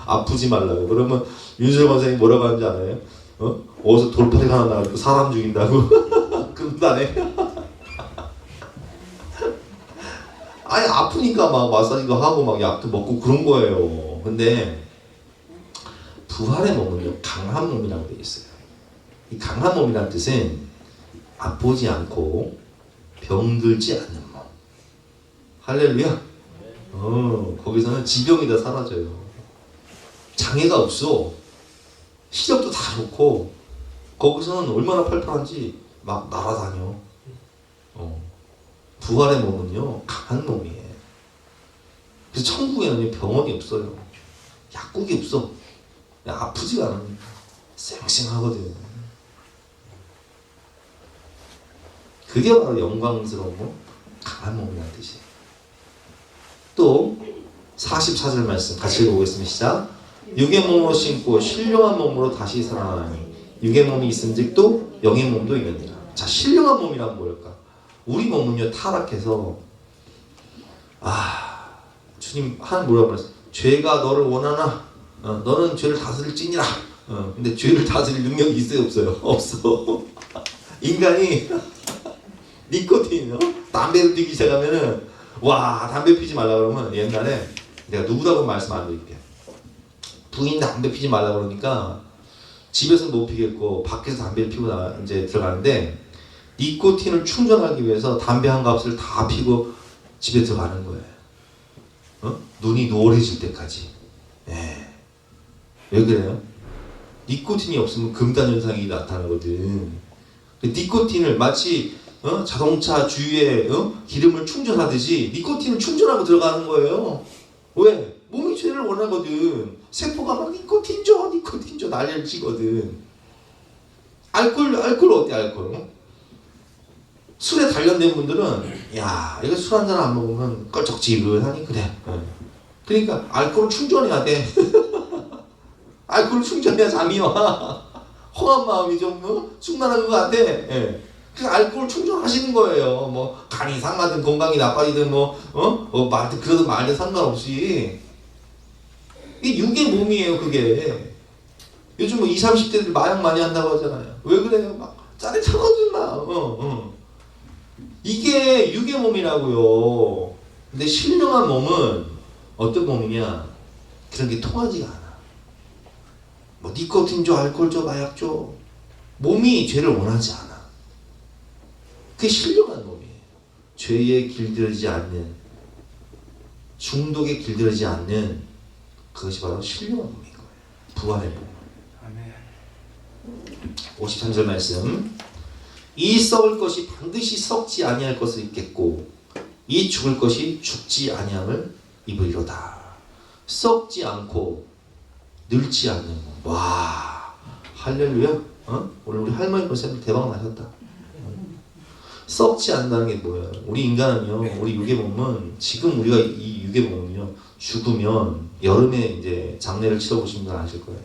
아프지 말라고. 그러면 윤설 권사님이 뭐라고 하는지 알아요? 어디서 돌팔이가 하나 나가지고 사람 죽인다고. 그런다네. 아니 아프니까 막 마사지도 하고 막 약도 먹고 그런 거예요. 근데 부활의 몸은요 강한 몸이라고 되어 있어요. 이 강한 몸이라는 뜻은 아프지 않고 병들지 않는 몸. 할렐루야. 거기서는 지병이 다 사라져요. 장애가 없어. 시력도 다 좋고 거기서는 얼마나 팔팔한지 막 날아다녀. 부활의 몸은요 강한 몸이에요. 그래서 천국에는 병원이 없어요. 약국이 없어. 아프지가 않으니까 쌩쌩하거든. 그게 바로 영광스러운 몸, 강한 몸이라는 뜻이에요. 또 44절 말씀 같이 읽어보겠습니다. 시작. 육의 몸으로 신고 신령한 몸으로 다시 살아나니 육의 몸이 있은즉 또 영의 몸도 있느니라. 자, 신령한 몸이란 뭘까? 우리 몸은요 타락해서 주님 하나님 뭐라고 그랬어? 죄가 너를 원하나? 너는 죄를 다스릴지니라. 근데 죄를 다스릴 능력이 있어요 없어요? 없어. 인간이 니코틴 담배를 피기 시작하면은 와 담배 피지 말라 그러면 옛날에 내가 누구라고 말씀 안 드릴게. 부인 담배 피지 말라 그러니까 집에서 못 피겠고 밖에서 담배를 피고 이제 들어가는데 니코틴을 충전하기 위해서 담배 한 값을 다 피고 집에 들어가는 거예요. 눈이 노래질 때까지. 네. 왜 그래요? 니코틴이 없으면 금단 현상이 나타나거든. 니코틴을 마치 자동차 주위에 기름을 충전하듯이 니코틴을 충전하고 들어가는 거예요. 왜? 몸이 죄를 원하거든. 세포가 막 니코틴 줘 난리를 치거든. 알코올 어때 알코올? 술에 단련된 분들은 야 이거 술 한잔 안 먹으면 껄쩍지근하니 그래. 그러니까 알코올 충전해야 돼. 알코올 충전해야 잠이 와. 허한 마음이 좀 충만한 것 같아. 예. 그래서 알코올 충전하시는 거예요. 뭐 간이 상하든 건강이 나빠지든 그러든 말든 상관없이 이게 육의 몸이에요. 그게 요즘 뭐 20, 30대들 마약 많이 한다고 하잖아요. 왜 그래요? 막 짜릿하거든 나. 이게 육의 몸이라고요. 근데 신령한 몸은 어떤 몸이냐? 그런 게 통하지가 않아. 뭐 니코틴 줘, 알코올 줘, 마약 줘. 몸이 죄를 원하지 않아. 그게 신령한 몸이에요. 죄에 길들이지 않는, 중독에 길들이지 않는 그것이 바로 신령한 몸인 거예요. 부활의 몸. 아멘. 53절 말씀. 이 썩을 것이 반드시 썩지 아니할 것을 입겠고 이 죽을 것이 죽지 아니함을 입으리로다. 썩지 않고 늙지 않는 몸. 와 할렐루야. 오늘 우리 할머니 선생님 대박 나셨다. 썩지 않는다는 게 뭐예요? 우리 인간은요, 우리 육의 몸은 지금 우리가 이 육의 몸은요 죽으면 여름에 이제 장례를 치러보신 분 아실 거예요.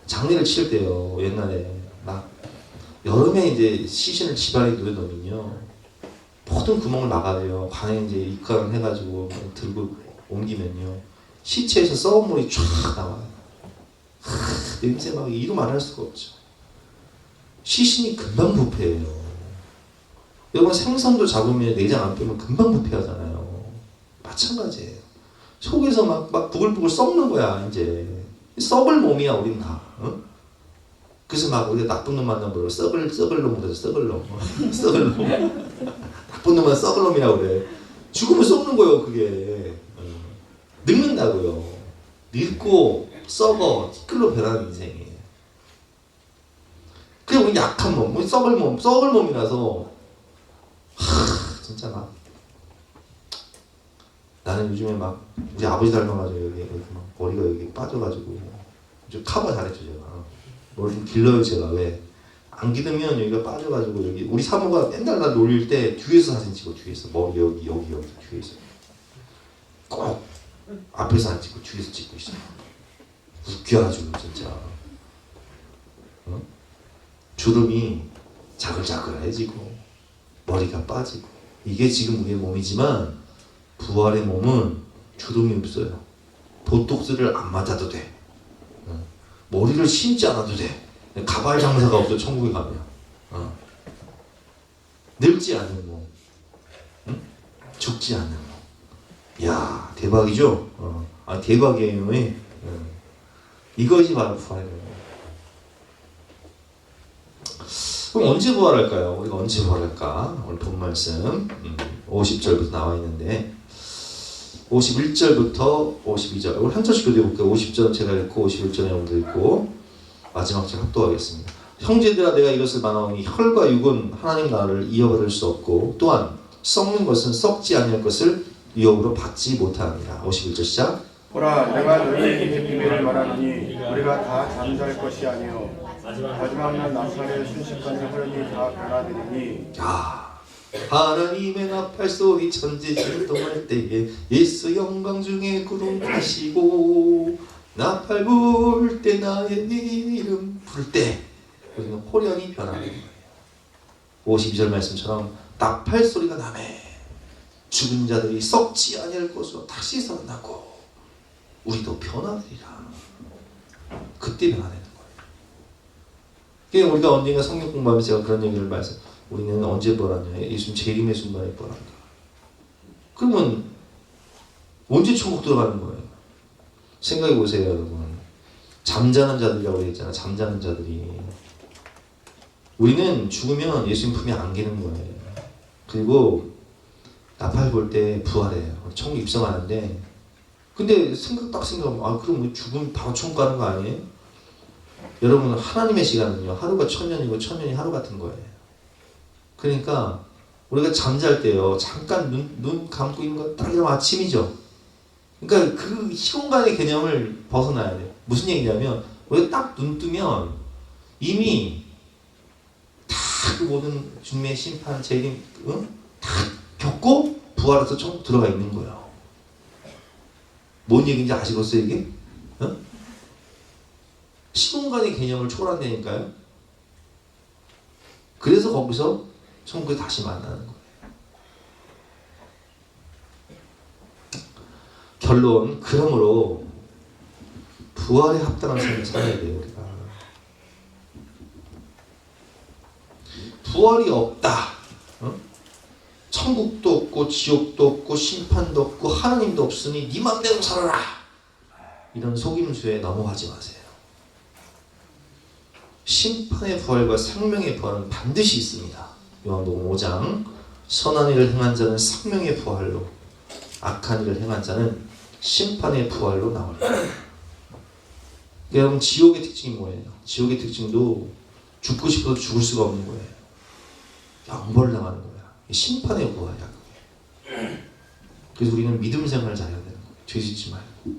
장례를 치를 때요 옛날에 막 여름에 이제 시신을 집안에 누워놓으면요 모든 구멍을 막아줘요. 관에 이제 입가를 해가지고 들고 옮기면요 시체에서 썩은 물이 쫙 나와요. 냄새 막 이루 말할 수가 없죠. 시신이 금방 부패해요. 여러분 생선도 잡으면 내장 안 빼면 금방 부패하잖아요. 마찬가지예요. 속에서 막 부글부글 썩는 거야 이제. 썩을 몸이야 우린 다. 그래서 막 우리가 나쁜 놈 만나면 뭐라고 썩을 놈 그래서 썩을 놈. 썩을 놈. 나쁜 놈은 썩을 놈이라고 그래. 죽으면 썩는 거예요 그게. 늙는다고요. 늙고 썩어 티끌로 변하는 인생이에요. 그게 우리 약한 몸, 우리 썩을 몸이라서 진짜 막 나는 요즘에 막 우리 아버지 닮아가지고 여기 막 머리가 여기 빠져가지고 좀 커버 잘했죠 제가. 머리 좀 길러요 제가. 왜? 안 기르면 여기가 빠져가지고 여기 우리 사모가 맨날 나 놀릴 때 뒤에서 사진 찍어. 뒤에서 머리 여기 뒤에서 꼭 앞에서 안 찍고 뒤에서 찍고 있어. 웃겨가지고 진짜. 어? 주름이 자글자글해지고 머리가 빠지고 이게 지금 우리의 몸이지만 부활의 몸은 주름이 없어요. 보톡스를 안 맞아도 돼. 머리를 심지 않아도 돼. 가발 장사가 없어 천국에 가면. 늙지 않는 몸, 응? 죽지 않는 몸. 이야 대박이죠. 대박이에요. 이것이 바로 부활의 몸. 그럼 언제 부활할까요? 우리가 언제 부활할까? 오늘 본 말씀 50절부터 나와 있는데 51절부터 52절 오늘 한 절씩 교대해 볼게요. 50절은 제가 읽고 51절은 여러분들 읽고 마지막 절 합독하겠습니다. 형제들아 내가 이것을 말하오니 혈과 육은 하나님 나라를 이어받을 수 없고 또한 썩는 것은 썩지 아니할 것을 유업으로 받지 못하느니라. 51절 시작. 보라 내가 너희에게 비밀을 말하노니 우리가 다 잠잘 것이 아니요 마지막 날 나팔의 순식간에 흐름이 다 변화되리니 하나님의 나팔 소리 천지 진동할 때에 예수 영광 중에 구름 타시고 나팔 불 때 나의 이름 부를 때 우리는 호련히 변하는 거예요. 52절 말씀처럼 나팔 소리가 나매 죽은 자들이 썩지 아니할 것으로 다시 살아나고 우리도 변화되리라. 그때 변화되는 거예요. 그러니까 우리가 언젠가 성경 공부하면서 제가 그런 얘기를 말씀 우리는 언제 부활하냐? 예수님 재림의 순간에 부활한다. 그러면 언제 천국 들어가는 거예요? 생각해 보세요 여러분. 잠자는 자들이라고 했잖아. 잠자는 자들이. 우리는 죽으면 예수님 품에 안기는 거예요. 그리고 나팔 볼 때 부활해요. 천국 입성하는데 근데 생각하면 그럼 우리 죽으면 바로 천국 가는 거 아니에요? 여러분 하나님의 시간은요 하루가 1000년이고 1000년이 하루 같은 거예요. 그러니까 우리가 잠잘 때요 잠깐 눈 감고 있는 거 딱 이러면 아침이죠. 그러니까 그 시공간의 개념을 벗어나야 돼요. 무슨 얘기냐면 우리가 딱 눈 뜨면 이미 다 그 모든 중매 심판 재림 다 겪고 부활해서 천국 들어가 있는 거예요. 뭔 얘기인지 아시겠어요 이게? 시공간의 개념을 초월한다니까요. 그래서 거기서 천국에 다시 만나는 거예요. 결론, 그러므로 부활에 합당한 삶을 살아야 돼요. 우리가. 부활이 없다. 천국도 없고 지옥도 없고 심판도 없고 하나님도 없으니 네 맘대로 살아라. 이런 속임수에 넘어가지 마세요. 심판의 부활과 생명의 부활은 반드시 있습니다. 요한복음 5장 선한 일을 행한 자는 생명의 부활로 악한 일을 행한 자는 심판의 부활로 나옵니다. 여러분 지옥의 특징이 뭐예요? 지옥의 특징도 죽고 싶어도 죽을 수가 없는 거예요. 영벌을 당하는 거야. 심판의 부활이야. 그래서 우리는 믿음 생활을 잘해야 되는 거예요. 죄짓지 말고.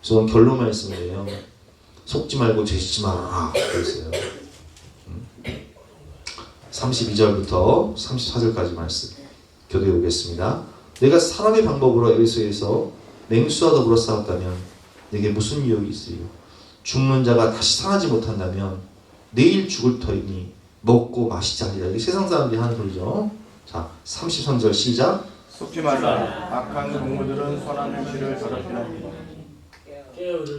그래서 결론 말씀이에요. 속지 말고 죄짓지 말아라. 그랬어요. 32절부터 34절까지 말씀 교도해 보겠습니다. 내가 사람의 방법으로 에베소에서 맹수와 더불어 싸웠다면 내게 무슨 유익이 있으리요? 죽는 자가 다시 살아나지 못한다면 내일 죽을 터이니 먹고 마시지 않으리라. 이게 세상 사람들이 하는 소리죠. 자, 33절 시작. 속지 말라. 악한 동무들은 선한 행실을 더럽히나니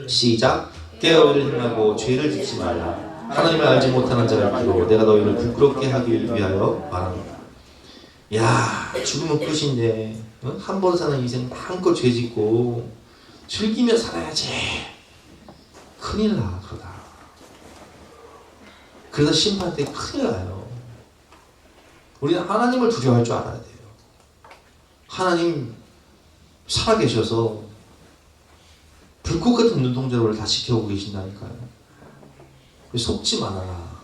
시작. 깨어를 행하고 죄를 짓지 말라. 하나님을 알지 못하는 자가 있기로 내가 너희를 부끄럽게 하기 위하여 말합니다. 야, 죽으면 끝인데 한 번 사는 인생 마음껏 죄 짓고 즐기며 살아야지. 큰일 나 그러다. 그래서 심판 때 큰일 나요. 우리는 하나님을 두려워할 줄 알아야 돼요. 하나님 살아계셔서 불꽃 같은 눈동자를 다 지켜보고 계신다니까요. 속지 말아라.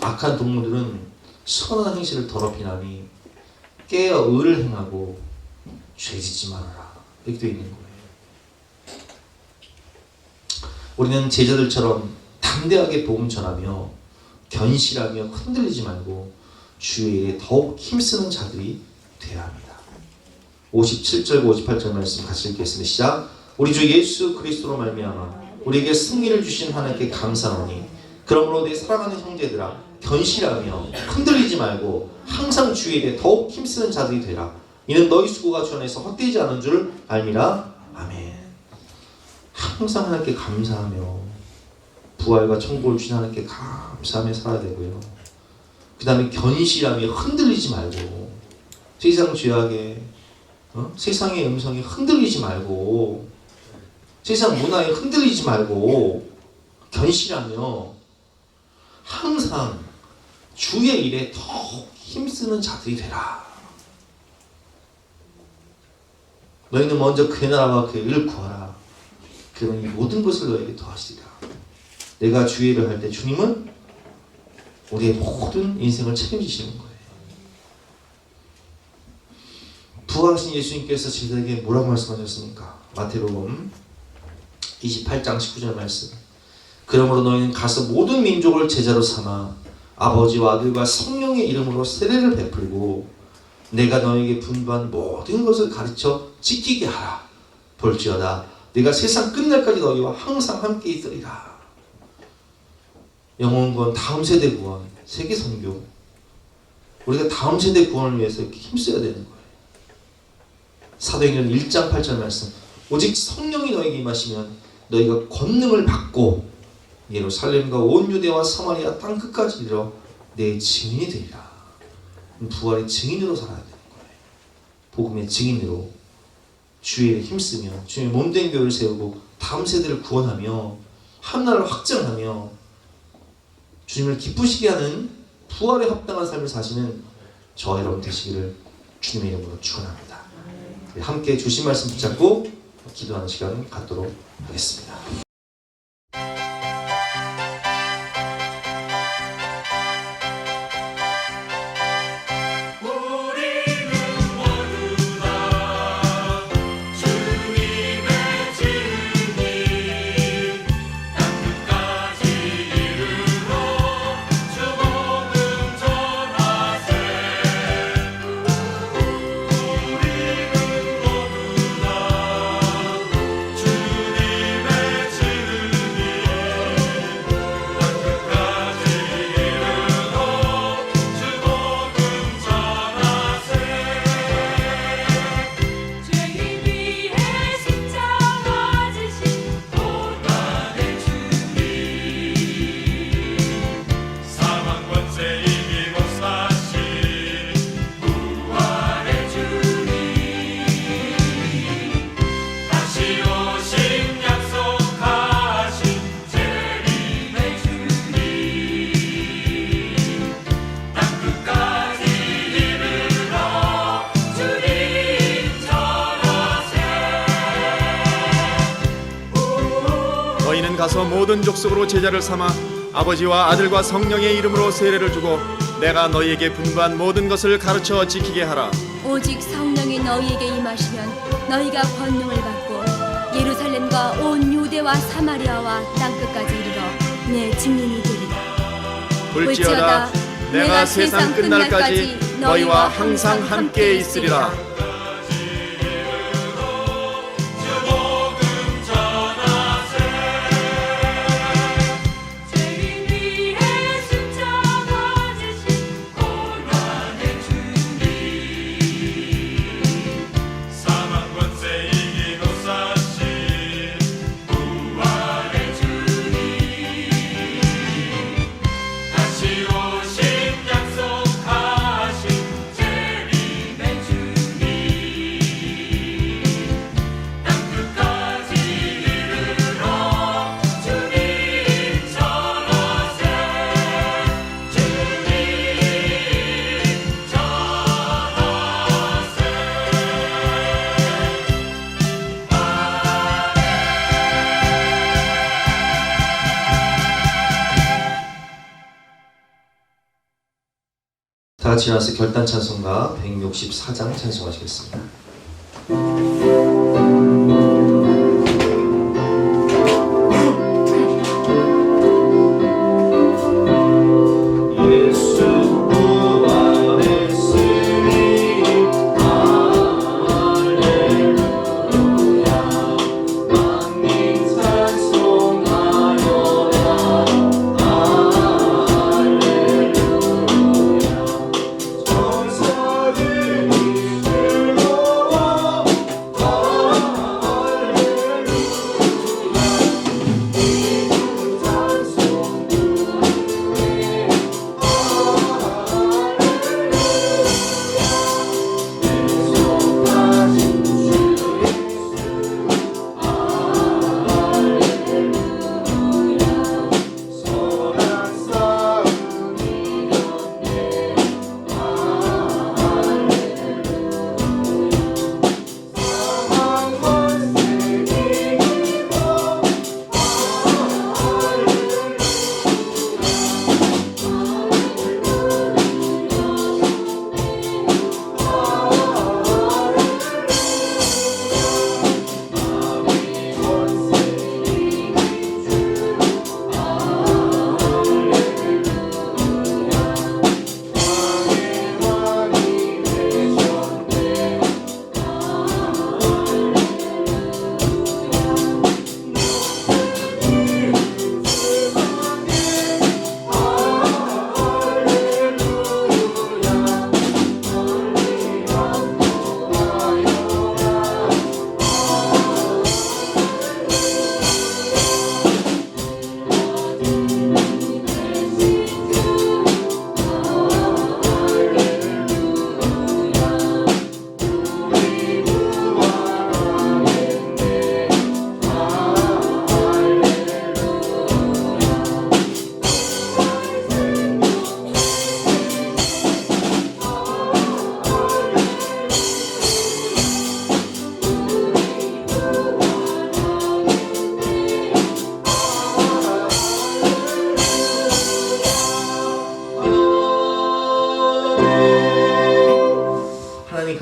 악한 동무들은 선한 행실을 더럽히나니 깨어 의를 행하고 죄짓지 말아라. 이렇게 되어 있는 거예요. 우리는 제자들처럼 담대하게 복음 전하며 견실하며 흔들리지 말고 주의 일에 더욱 힘쓰는 자들이 되어야 합니다. 57절과 58절 말씀 같이 읽겠습니다. 시작. 우리 주 예수 그리스도로 말미암아 우리에게 승리를 주신 하나님께 감사하노니 그러므로 내 사랑하는 형제들아 견실하며 흔들리지 말고 항상 주의 일에 더욱 힘쓰는 자들이 되라. 이는 너희 수고가 주 안에서 헛되지 않은 줄 알미라. 아멘. 항상 하나님께 감사하며 부활과 천국을 주신 하나님께 감사하며 살아야 되고요. 그 다음에 견실하며 흔들리지 말고 세상 죄악에 세상의 음성에 흔들리지 말고 세상 문화에 흔들리지 말고 견실하며 항상 주의 일에 더 힘쓰는 자들이 되라. 너희는 먼저 그의 나라와 그의 의를 구하라. 그러니 모든 것을 너에게 더하시리라. 내가 주의 일을 할 때 주님은 우리의 모든 인생을 책임지시는 거예요. 부활하신 예수님께서 제자에게 뭐라고 말씀하셨습니까? 마태복음 28장 19절 말씀. 그러므로 너희는 가서 모든 민족을 제자로 삼아 아버지와 아들과 성령의 이름으로 세례를 베풀고 내가 너에게 분부한 모든 것을 가르쳐 지키게 하라. 볼지어다 내가 세상 끝날까지 너희와 항상 함께 있으리라. 영혼구원, 다음 세대 구원, 세계 선교. 우리가 다음 세대 구원을 위해서 이렇게 힘써야 되는 거예요. 사도행전 1장 8절 말씀. 오직 성령이 너에게 임하시면 너희가 권능을 받고 예루살렘과 온 유대와 사마리아 땅 끝까지 이르러 내 증인이 되리라. 부활의 증인으로 살아야 되는 거예요. 복음의 증인으로 주의 일에 힘쓰며 주의 몸된 교회를 세우고 다음 세대를 구원하며 한나라를 확장하며 주님을 기쁘시게 하는 부활에 합당한 삶을 사시는 저와 여러분 되시기를 주님의 이름으로 축원합니다. 함께 주신 말씀 붙잡고 기도하는 시간 갖도록 하겠습니다. 너희는 가서 모든 족속으로 제자를 삼아 아버지와 아들과 성령의 이름으로 세례를 주고 내가 너희에게 분부한 모든 것을 가르쳐 지키게 하라. 오직 성령이 너희에게 임하시면 너희가 권능을 받고 예루살렘과 온 유대와 사마리아와 땅끝까지 이르러 내 증인이 되리라. 볼지어다 내가 세상 끝날까지 너희와 항상 함께 있으리라. 다 같이 일어나서 결단 찬송가 164장 찬송하시겠습니다.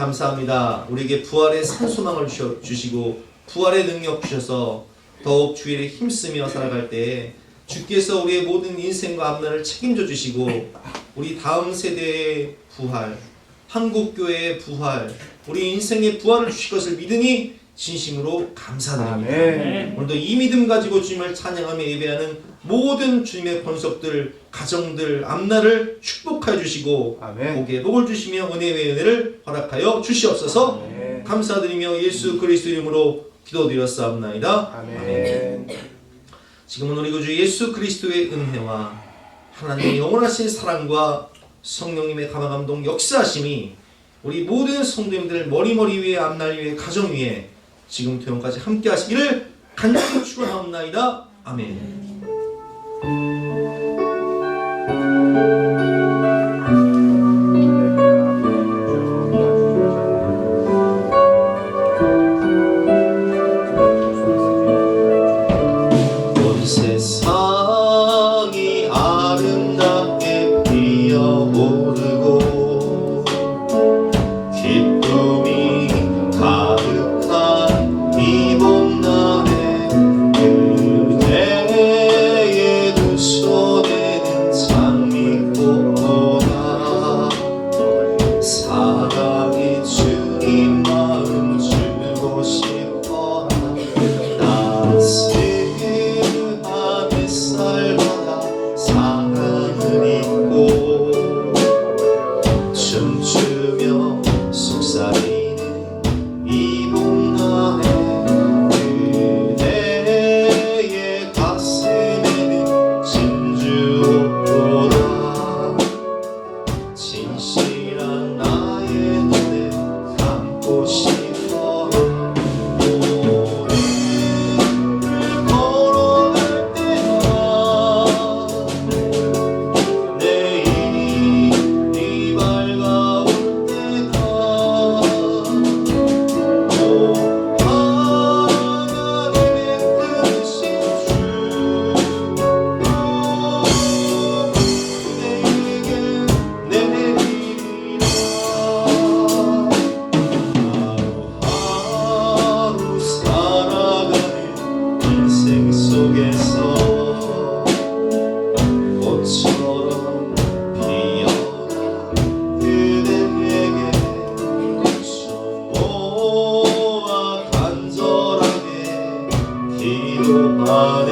감사합니다. 우리에게 부활의 산소망을 주시고 부활의 능력 주셔서 더욱 주 일에 힘쓰며 살아갈 때에 주께서 우리의 모든 인생과 앞날을 책임져 주시고 우리 다음 세대의 부활, 한국교회의 부활, 우리 인생의 부활을 주실 것을 믿으니 진심으로 감사드립니다. 아멘. 오늘도 이 믿음 가지고 주님을 찬양하며 예배하는 모든 주님의 권속들, 가정들, 앞날을 축복하여 주시고 아멘. 복에 복을 주시며 은혜 외의 은혜를 허락하여 주시옵소서. 아멘. 감사드리며 예수 그리스도 이름으로 기도드렸사옵나이다. 아멘. 지금은 우리 구주 예수 그리스도의 은혜와 하나님의 영원하신 사랑과 성령님의 감화감동 역사하심이 우리 모든 성도님들 머리머리 위에 앞날 위에 가정 위에 지금부터 영까지 함께 하시기를 간절히 축원하옵나이다. 아멘. 온 세상이 아름답게 피어오르고 기쁨이 가득한 이 봄날에 그대의 두 손에는 장미꽃보다 사랑이 주님 마음 주고 싶어 따스한 햇살마다 사랑을 잊고 춤추며 속삭이는 이 봄날에 그대의 가슴에는 진주옥보다 진실한 나의 눈에 담고 싶어 오늘 걸어갈 때가 내일이 밝아올 때가 하나님의 크신 주 그대에게 내리라 하루하루 살아가는 인생 속에서 꽃처럼 피어난 그대에게 손 모아 간절하게 기도하네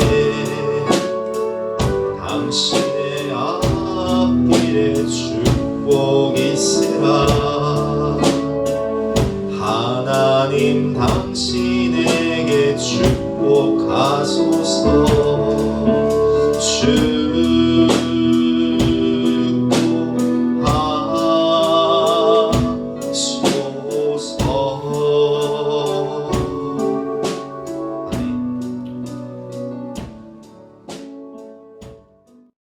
당신의 앞길에 축복 있으라 하나님 당신에게 축복하소서 주